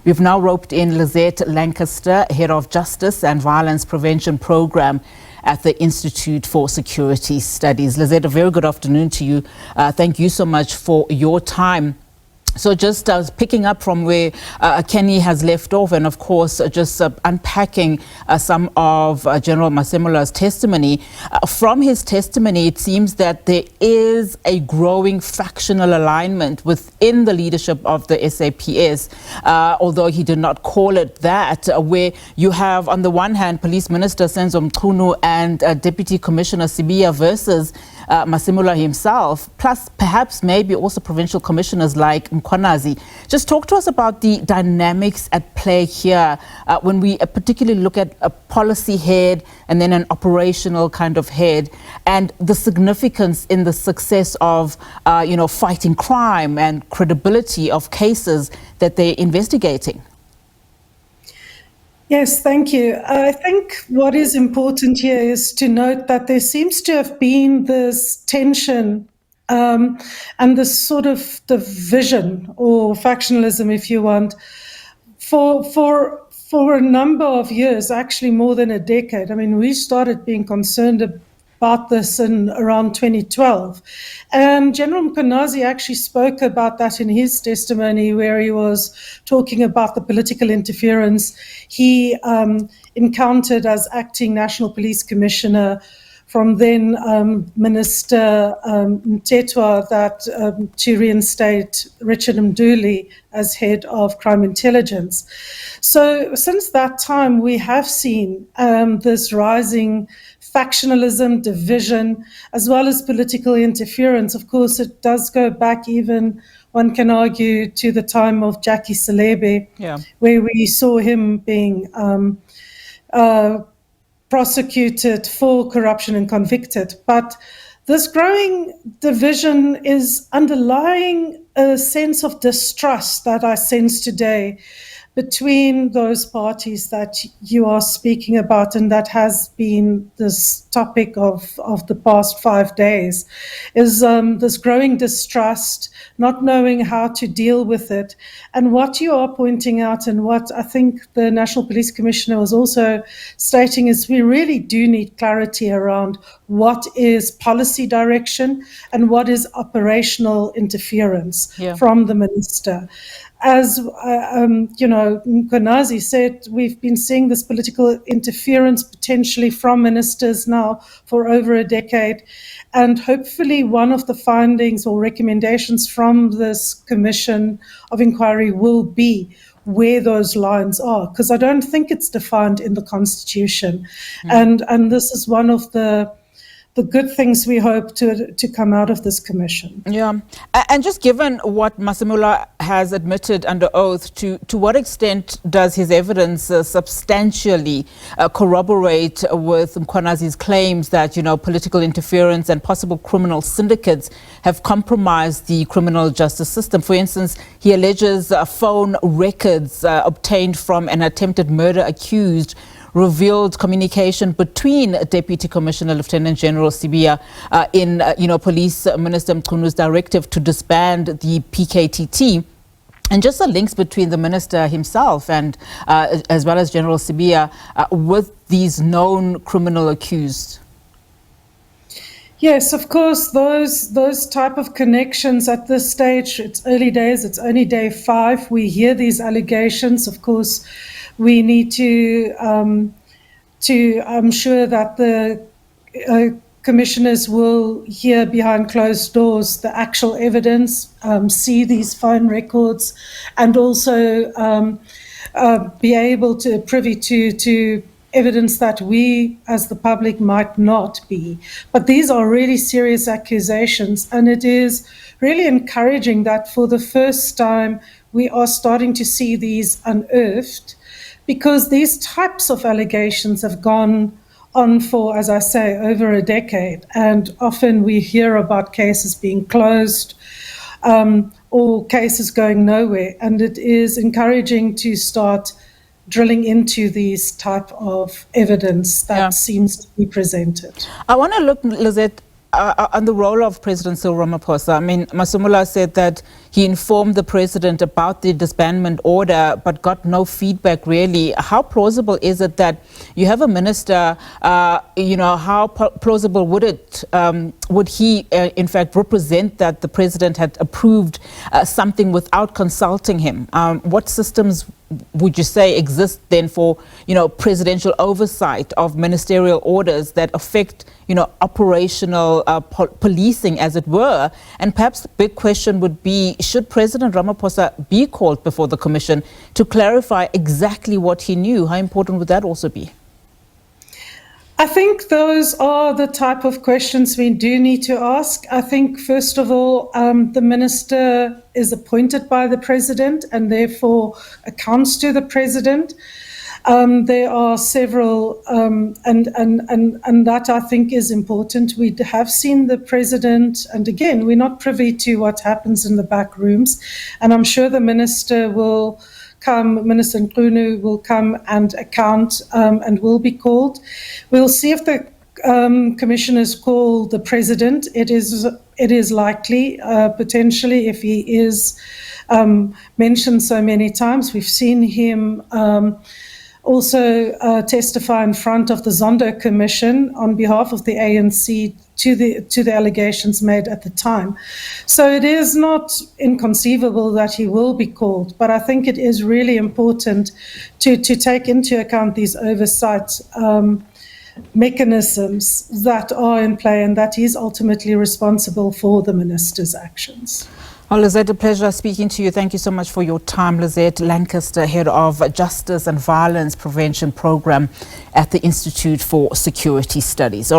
We've now roped in Lizette Lancaster, Head of Justice and Violence Prevention Program at the Institute for Security Studies. Lizette, a very good afternoon to you. Thank you so much for your time. So just picking up from where Kenny has left off, and of course just unpacking some of General Masemola's testimony. From his testimony, it seems that there is a growing factional alignment within the leadership of the SAPS, although he did not call it that, where you have on the one hand Police Minister Senzo Mchunu and Deputy Commissioner Sibiya versus Masemola himself, plus perhaps maybe also provincial commissioners like Mkhwanazi. Just talk to us about the dynamics at play here when we particularly look at a policy head and then an operational kind of head, and the significance in the success of fighting crime and credibility of cases that they're investigating. Yes, thank you. I think what is important here is to note that there seems to have been this tension and this sort of division or factionalism, if you want, for a number of years, actually more than a decade. I mean, we started being concerned about this in around 2012. And General Mkhwanazi actually spoke about that in his testimony, where he was talking about the political interference he encountered as acting National Police Commissioner from then Minister Mtetwa to reinstate Richard Mduli as head of crime intelligence. So since that time, we have seen this rising factionalism, division, as well as political interference. Of course, it does go back even, one can argue, to the time of Jackie Selebe, where we saw him being prosecuted for corruption and convicted. But this growing division is underlying a sense of distrust that I sense today between those parties that you are speaking about, and that has been this topic of the past 5 days, is this growing distrust, not knowing how to deal with it. And what you are pointing out, and what I think the National Police Commissioner was also stating, is we really do need clarity around what is policy direction and what is operational interference from the minister. As Mkhwanazi said, we've been seeing this political interference potentially from ministers now for over a decade. And hopefully one of the findings or recommendations from this commission of inquiry will be where those lines are, because I don't think it's defined in the Constitution. And this is one of the good things we hope to come out of this commission. Yeah, and just given what Masemola has admitted under oath, to what extent does his evidence substantially corroborate with Mkhwanazi's claims that, political interference and possible criminal syndicates have compromised the criminal justice system? For instance, he alleges phone records obtained from an attempted murder accused revealed communication between Deputy Commissioner Lieutenant General Sibiya in Police Minister Mchunu's directive to disband the PKTT, and just the links between the minister himself and as well as General Sibiya with these known criminal accused. Yes, of course, those type of connections at this stage, it's early days, it's only day 5. We hear these allegations. Of course, we need to I'm sure that the commissioners will hear behind closed doors the actual evidence, see these phone records, and also be able to privy to evidence that we as the public might not be. But these are really serious accusations, and it is really encouraging that for the first time we are starting to see these unearthed, because these types of allegations have gone on for, as I say, over a decade. And often we hear about cases being closed or cases going nowhere. And it is encouraging to start drilling into these type of evidence that seems to be presented. I want to look, Lizette, on the role of President Cyril Ramaphosa. I mean, Masemola said that he informed the president about the disbandment order but got no feedback really. How plausible is it that you have a minister, how plausible would he in fact represent that the president had approved something without consulting him? What systems would you say exist then for, presidential oversight of ministerial orders that affect, operational policing, as it were? And perhaps the big question would be, should President Ramaphosa be called before the commission to clarify exactly what he knew? How important would that also be? I think those are the type of questions we do need to ask. I think, first of all, the minister is appointed by the president and therefore accounts to the president. There are several, and that I think is important. We have seen the president, and again, we're not privy to what happens in the back rooms, and I'm sure the minister will come, Minister Nkunu will come and account and will be called. We'll see if the commissioners call the president. It is likely, potentially, if he is mentioned so many times. We've seen him also testify in front of the Zondo Commission on behalf of the ANC to the allegations made at the time. So it is not inconceivable that he will be called, but I think it is really important to take into account these oversight mechanisms that are in play and that he's ultimately responsible for the minister's actions. Well, Lizette, a pleasure speaking to you. Thank you so much for your time. Lizette Lancaster, Head of Justice and Violence Prevention Program at the Institute for Security Studies.